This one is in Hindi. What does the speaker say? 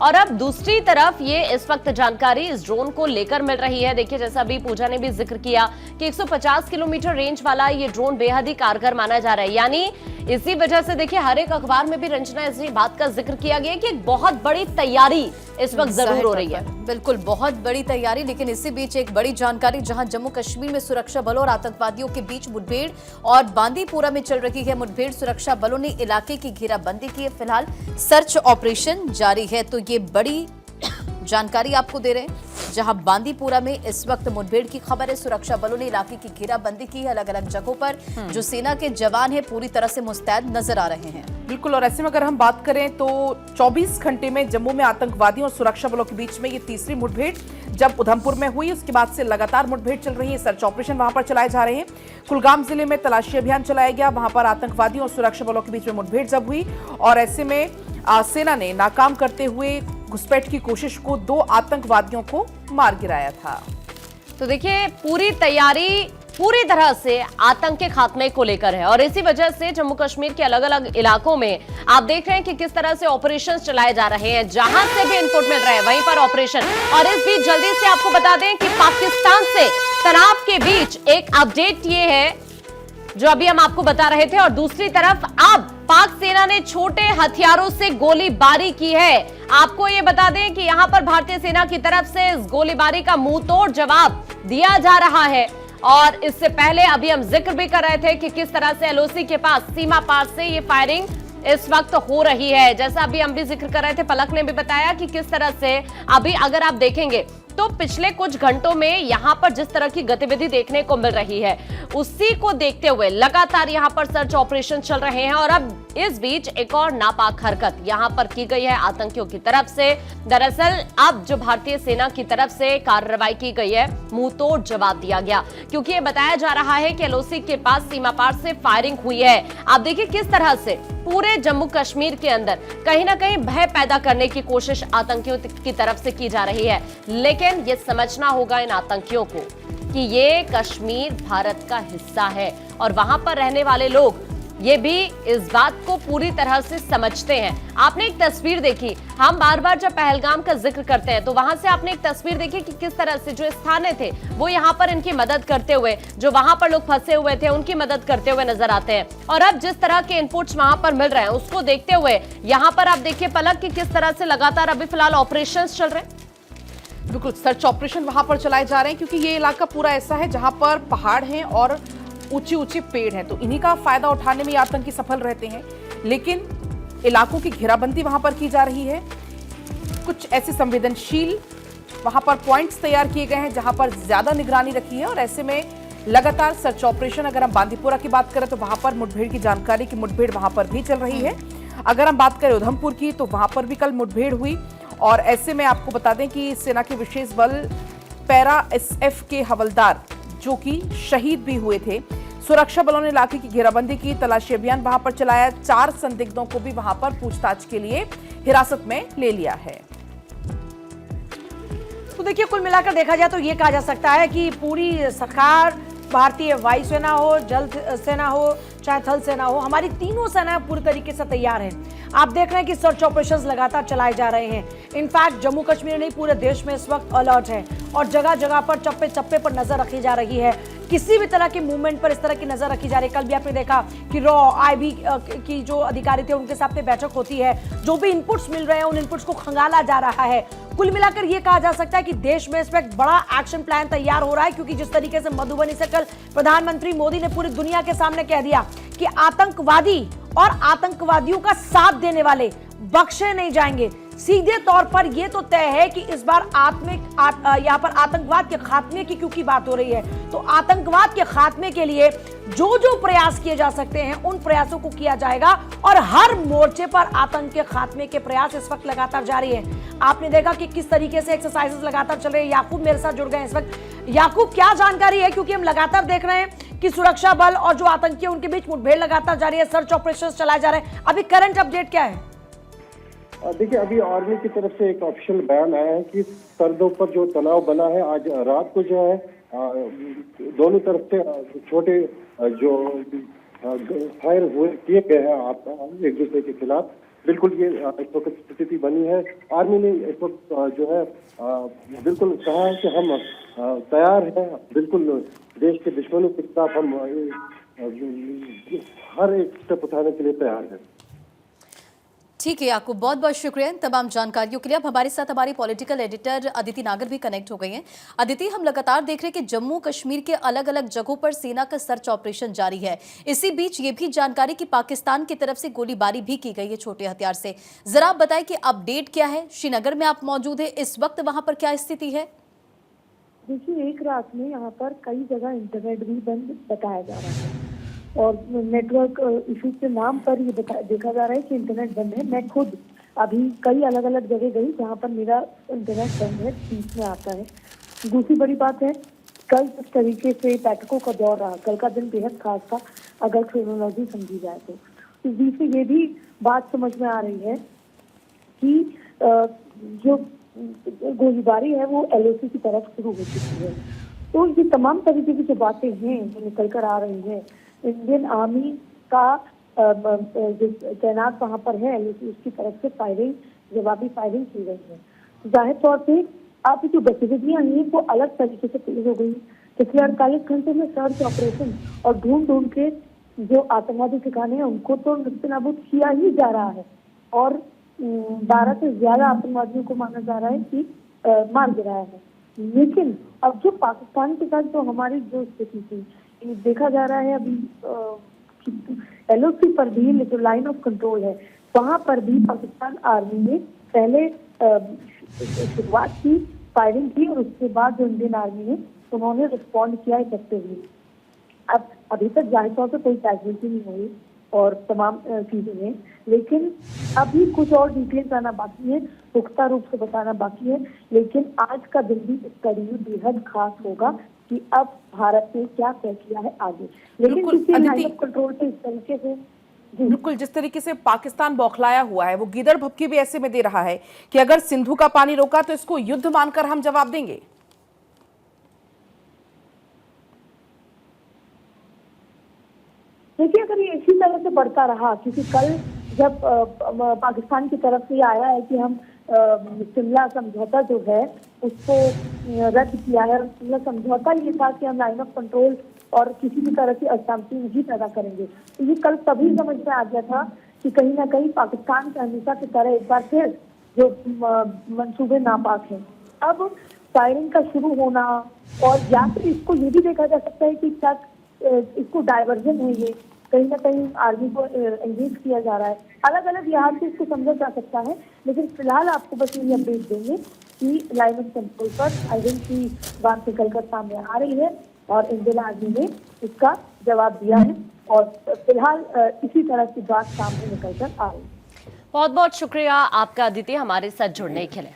और अब दूसरी तरफ ये इस वक्त जानकारी इस ड्रोन को लेकर मिल रही है। देखिए, जैसा अभी पूजा ने भी जिक्र किया कि 150 किलोमीटर रेंज वाला ये ड्रोन बेहद ही कारगर माना जा रहा है। यानी इसी वजह से देखिए हर एक अखबार में भी रंजना इसी बात का जिक्र किया गया कि एक बहुत बड़ी तैयारी इस वक्त जरूर हो रही है। बिल्कुल, बहुत बड़ी तैयारी। लेकिन इसी बीच एक बड़ी जानकारी, जहां जम्मू कश्मीर में सुरक्षा बलों और आतंकवादियों के बीच मुठभेड़ और बांदीपुरा में चल रही है मुठभेड़। सुरक्षा बलों ने इलाके की घेराबंदी की है। फिलहाल सर्च ऑपरेशन जारी है। तो ये बड़ी जानकारी आपको दे रहे हैं, जहां बांदीपुरा में इस वक्त मुठभेड़ की खबर है। सुरक्षा बलों ने इलाके की घेराबंदी की है। अलग अलग जगहों पर जो सेना के जवान हैं पूरी तरह से मुस्तैद नजर आ रहे हैं। बिल्कुल, और ऐसे में अगर हम बात करें तो 24 घंटे में जम्मू में आतंकवादियों और सुरक्षा बलों के बीच में ये तीसरी मुठभेड़ जब उधमपुर में हुई, उसके बाद से लगातार मुठभेड़ चल रही है। सर्च ऑपरेशन वहां पर चलाए जा रहे हैं। कुलगाम जिले में तलाशी अभियान चलाया गया, वहां पर आतंकवादियों और सुरक्षा बलों के बीच में मुठभेड़ जब हुई और ऐसे में सेना ने नाकाम करते हुए घुसपैठ की कोशिश को 2 आतंकवादियों को मार गिराया था। तो देखिए, पूरी तैयारी पूरी तरह से आतंक के खात्मे को लेकर है और इसी वजह से जम्मू कश्मीर के अलग अलग इलाकों में आप देख रहे हैं कि किस तरह से ऑपरेशंस चलाए जा रहे हैं। जहां से भी इनपुट मिल रहा है वहीं पर ऑपरेशन। और इस बीच जल्दी से आपको बता दें कि पाकिस्तान से तनाव के बीच एक अपडेट ये है जो अभी हम आपको बता रहे थे। और दूसरी तरफ अब पाक सेना ने छोटे हथियारों से गोलीबारी की है। आपको ये बता दें कि यहां पर भारतीय सेना की तरफ से इस गोलीबारी का मुंहतोड़ जवाब दिया जा रहा है। और इससे पहले अभी हम जिक्र भी कर रहे थे कि किस तरह से एलओसी के पास सीमा पार से ये फायरिंग इस वक्त हो रही है। जैसा अभी हम भी जिक्र कर रहे थे, पलक ने भी बताया कि किस तरह से अभी अगर आप देखेंगे तो पिछले कुछ घंटों में यहां पर जिस तरह की गतिविधि देखने को मिल रही है उसी को देखते हुए लगातार यहां पर सर्च ऑपरेशन चल रहे हैं। और अब इस बीच एक और नापाक हरकत यहां पर की गई है आतंकियों की तरफ से। दरअसल अब जो भारतीय सेना की तरफ से कार्रवाई की गई है, मुंहतोड़ जवाब दिया गया, क्योंकि ये बताया जा रहा है कि एलओसी के पास सीमा पार से फायरिंग हुई है। आप देखिए किस तरह से पूरे जम्मू कश्मीर के अंदर कहीं ना कहीं भय पैदा करने की कोशिश आतंकियों की तरफ से की जा रही है। लेकिन ये समझना होगा इन आतंकियों को कि ये कश्मीर भारत का हिस्सा है और वहां पर रहने वाले लोग ये भी इस बात को पूरी तरह से समझते हैं। आपने एक तस्वीर देखी, हम बार बार जब पहलगाम का जिक्र करते हैं तो वहां से आपने एक तस्वीर देखी कि किस तरह से जो स्थानीय थे वो यहाँ पर इनकी मदद करते हुए, जो वहां पर लोग फंसे हुए थे उनकी मदद करते हुए नजर आते हैं। और अब जिस तरह के इनपुट्स वहां पर मिल रहे हैं उसको देखते हुए यहाँ पर आप देखिए पलक की किस तरह से लगातार अभी फिलहाल ऑपरेशन चल रहे हैं। बिल्कुल, सर्च ऑपरेशन वहां पर चलाए जा रहे हैं क्योंकि ये इलाका पूरा ऐसा है जहां पर पहाड़ हैं और ऊंचे ऊंचे पेड़ हैं, तो इन्हीं का फायदा उठाने में ये आतंकी सफल रहते हैं। लेकिन इलाकों की घेराबंदी वहां पर की जा रही है। कुछ ऐसे संवेदनशील वहां पर पॉइंट्स तैयार किए गए हैं जहां पर ज्यादा निगरानी रखी है और ऐसे में लगातार सर्च ऑपरेशन। अगर हम बांदीपुरा की बात करें तो वहां पर मुठभेड़ की जानकारी की मुठभेड़ वहां पर भी चल रही है। अगर हम बात करें उधमपुर की तो वहां पर भी कल मुठभेड़ हुई और ऐसे में आपको बता दें कि सेना के विशेष बल पैरा एसएफ के हवलदार जो कि शहीद भी हुए थे। सुरक्षा बलों ने इलाके की घेराबंदी की, तलाशी अभियान वहां पर चलाया। 4 संदिग्धों को भी वहां पर पूछताछ के लिए हिरासत में ले लिया है। तो देखिए, कुल मिलाकर देखा जाए तो ये कहा जा सकता है कि पूरी सरकार, भारतीय वायुसेना हो, जल सेना हो, चाहे थल सेना हो, हमारी तीनों सेनाएं पूरी तरीके से तैयार हैं। आप देख रहे हैं कि सर्च ऑपरेशंस लगातार चलाए जा रहे हैं। इनफैक्ट जम्मू कश्मीर नहीं, पूरे देश में इस वक्त अलर्ट है और जगह जगह पर चप्पे चप्पे पर नजर रखी जा रही है। किसी भी तरह की मूवमेंट पर इस तरह की नजर रखी जा रही है। कल भी आपने देखा कि रॉ आईबी की जो अधिकारी थे उनके साथ में बैठक होती है। जो भी इनपुट्स मिल रहे हैं उन इनपुट्स को खंगाला जा रहा है। कुल मिलाकर यह कहा जा सकता है कि देश में इस वक्त बड़ा एक्शन प्लान तैयार हो रहा है, क्योंकि जिस तरीके से मधुबनी से कल प्रधानमंत्री मोदी ने पूरी दुनिया के सामने कह दिया कि आतंकवादी और आतंकवादियों का साथ देने वाले बख्शे नहीं जाएंगे। सीधे तौर पर यह तो तय है कि इस बार यहाँ पर आतंकवाद के खात्मे की क्योंकि बात हो रही है, तो आतंकवाद के खात्मे के लिए जो जो प्रयास किए जा सकते हैं उन प्रयासों को किया जाएगा और हर मोर्चे पर आतंक के खात्मे के प्रयास इस वक्त लगातार जारी है। आपने देखा कि किस तरीके से एक्सरसाइजेस लगातार चल रहे हैं। याकूब मेरे साथ जुड़ गए इस वक्त। याकूब, क्या जानकारी है, क्योंकि हम लगातार देख रहे हैं कि सुरक्षा बल और जो आतंकी है उनके बीच मुठभेड़ लगातार जारी है, सर्च ऑपरेशन चलाए जा रहे हैं। अभी करंट अपडेट क्या है? देखिए, अभी आर्मी की तरफ से एक ऑफिशियल बयान आया है कि सरहदों पर जो तनाव बना है, आज रात को जो है दोनों तरफ से छोटे जो फायर हुए किए गए हैं आप एक दूसरे के खिलाफ, बिल्कुल ये इस वक्त स्थिति बनी है। आर्मी ने इस वक्त जो है बिल्कुल कहा है कि हम तैयार हैं, बिल्कुल देश के दुश्मनों के खिलाफ हम हर एक स्टेप उठाने के लिए तैयार हैं। ठीक है, आपको बहुत बहुत शुक्रिया इन तमाम जानकारियों के लिए। अब हमारे साथ हमारी पॉलिटिकल एडिटर अदिति नागर भी कनेक्ट हो गई हैं। अदिति, हम लगातार देख रहे हैं कि जम्मू कश्मीर के अलग अलग जगहों पर सेना का सर्च ऑपरेशन जारी है। इसी बीच ये भी जानकारी कि पाकिस्तान की तरफ से गोलीबारी भी की गई है छोटे हथियार से। जरा आप बताएं कि अपडेट क्या है। श्रीनगर में आप मौजूद है, इस वक्त वहां पर क्या स्थिति है? देखिए, एक रात में यहाँ पर कई जगह इंटरनेट भी बंद बताया जा रहा है और नेटवर्क इशू के नाम पर ये देखा जा रहा है कि इंटरनेट बंद है। मैं खुद अभी कई अलग अलग जगह गई जहाँ पर मेरा इंटरनेट बंद है, बीच में आता है। दूसरी बड़ी बात है, कल जिस तरीके से बैठकों का दौर रहा, कल का दिन बेहद खास था अगर क्रोनोलॉजी समझी जाए तो। इस बीच में ये भी बात समझ में आ रही है कि जो गोलीबारी है वो LOC की तरफ शुरू हो चुकी है। तो ये तमाम तरीके की जो बातें हैं जो निकल कर आ रही हैं, इंडियन आर्मी का जो तैनात वहाँ पर है LOC उसकी तरफ से फायरिंग, जवाबी फायरिंग की गई है। जाहिर तौर पे अब जो गतिविधियां हैं वो अलग तरीके से तेज हो गई। पिछले 48 घंटे में सर्च ऑपरेशन और ढूंढ के जो आतंकवादी ठिकाने हैं उनको तो निस्तेनाबूद किया ही जा रहा है और 12 से ज्यादा आतंकवादियों को माना जा रहा है कि मार गिराया है। लेकिन अब जो पाकिस्तान के साथ जो हमारी जो स्थिति थी, देखा जा रहा है अभी LOC पर भी जो लाइन ऑफ कंट्रोल है वहां पर भी पाकिस्तान आर्मी ने पहले शुरुआत की, फायरिंग की और उसके बाद जो इंडियन आर्मी ने उन्होंने रिस्पॉन्ड किया इफेक्टिवली। अब अभी तक जाहिर तौर पर कोई कैजुअल्टी नहीं हुई और तमाम चीजें हैं, लेकिन अभी कुछ और डिटेल्स आना बाकी है, पुख्ता रूप से बताना बाकी है। लेकिन आज का दिन भी इसका रिव्यू बेहद खास होगा कि अब भारत ने क्या तय किया है आगे। लेकिन किसी लाइन ऑफ कंट्रोल से इस तरीके से बिल्कुल जिस तरीके से पाकिस्तान बौखलाया हुआ है वो गीदड़ भभकी भी ऐसे में दे रहा है कि अगर सिंधु का पानी रोका तो इसको युद्ध मानकर हम जवाब देंगे। देखिए, अगर ये इसी तरह से बढ़ता रहा, क्योंकि कल जब पाकिस्तान की तरफ से ये आया है कि हम शिमला समझौता जो है उसको रद्द किया है, और शिमला समझौता ये था कि हम लाइन ऑफ कंट्रोल और किसी भी तरह की अशांति नहीं पैदा करेंगे। तो ये कल तभी समझ में आ गया था कि कहीं ना कहीं पाकिस्तान के हमेशा की तरह एक बार फिर जो मंसूबे नापाक हैं। अब फायरिंग का शुरू होना और या फिर इसको ये भी देखा जा सकता है कि क्या इसको डायवर्जन है, ये कहीं ना कहीं आर्मी को एंगेज किया जा रहा है। अलग अलग लिहाज से इसको समझा जा सकता है, लेकिन फिलहाल आपको बस ये अपडेट देंगे कि लाइन ऑफ कंट्रोल पर फायरिंग की बात निकल कर सामने आ रही है और इंडियन आर्मी ने इसका जवाब दिया है और फिलहाल इसी तरह की बात सामने निकल कर आ रही है। बहुत बहुत शुक्रिया आपका अदिति, हमारे साथ जुड़ने के लिए।